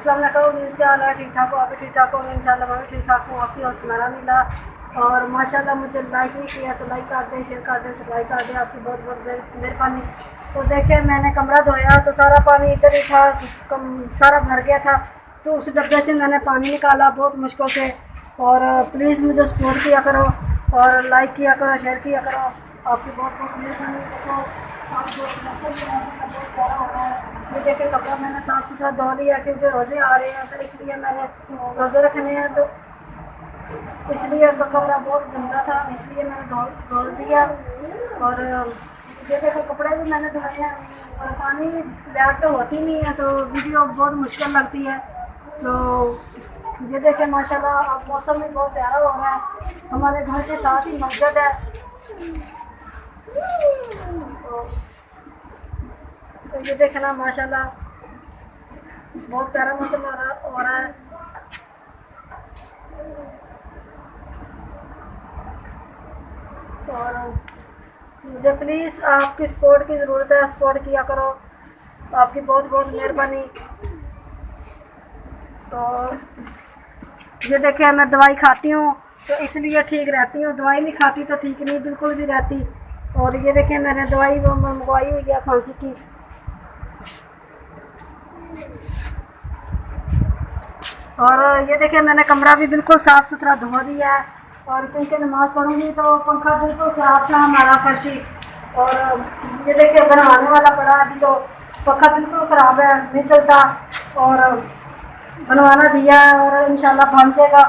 अस्सलाम वालेकुम। इसके हाल है, ठीक ठाक हो? आप भी ठीक ठाक होंगे इंशाल्लाह। मैं भी ठीक ठाक हूँ। आपकी और सुनहरा मिला और माशाल्लाह मुझे लाइक नहीं किया तो लाइक कर दें, शेयर कर दें, सब्सक्राइब कर दें। आपकी बहुत बहुत मेहरबानी। तो देखिए मैंने कमरा धोया तो सारा पानी इधर ही था, सारा भर गया था। तो उस डब्बे से मैंने पानी निकाला बहुत मुश्किल से। और प्लीज़ मुझे सपोर्ट किया करो और लाइक किया करो, शेयर किया करो। आपकी बहुत बहुत मेहरबानी। देखो आपको बहुत प्यारा हो रहा है। ये देखिए कपड़ा मैंने साफ़ सुथरा धो लिया क्योंकि रोज़े आ रहे हैं तो इसलिए मैंने रोज़े रखने हैं, तो इसलिए कपड़ा बहुत गंदा था इसलिए मैंने धो दिया। और ये देखो कपड़े भी मैंने धोए हैं और पानी लाइट तो होती नहीं है तो वीडियो बहुत मुश्किल लगती है। तो ये देखिए माशाल्लाह अब मौसम भी बहुत प्यारा हो रहा है। हमारे घर के साथ ही मस्जिद है। तो ये देखना माशाल्लाह बहुत प्यारा मौसम हो रहा है। और मुझे प्लीज़ आपकी सपोर्ट की ज़रूरत है, सपोर्ट किया करो। आपकी बहुत बहुत मेहरबानी। तो ये देखिए मैं दवाई खाती हूँ तो इसलिए ठीक रहती हूँ, दवाई नहीं खाती तो ठीक नहीं बिल्कुल भी रहती। और ये देखिए मैंने दवाई वो मंगवाई हुई है खांसी की। और ये देखिए मैंने कमरा भी बिल्कुल साफ़ सुथरा धो दिया है। और क्योंकि नमाज़ पढ़ूंगी तो पंखा बिल्कुल ख़राब था हमारा फर्शी। और ये देखिए बनवाने वाला पड़ा अभी तो पंखा बिल्कुल ख़राब है, नहीं चलता। और बनवाना दिया है और इंशाल्लाह बन जाएगा।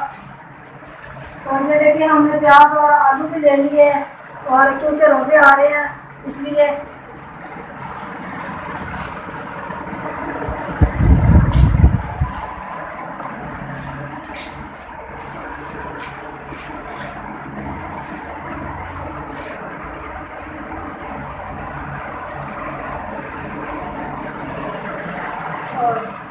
और ये देखिए हमने प्याज और आलू भी ले लिए हैं और क्योंकि रोज़े आ रहे हैं इसलिए। और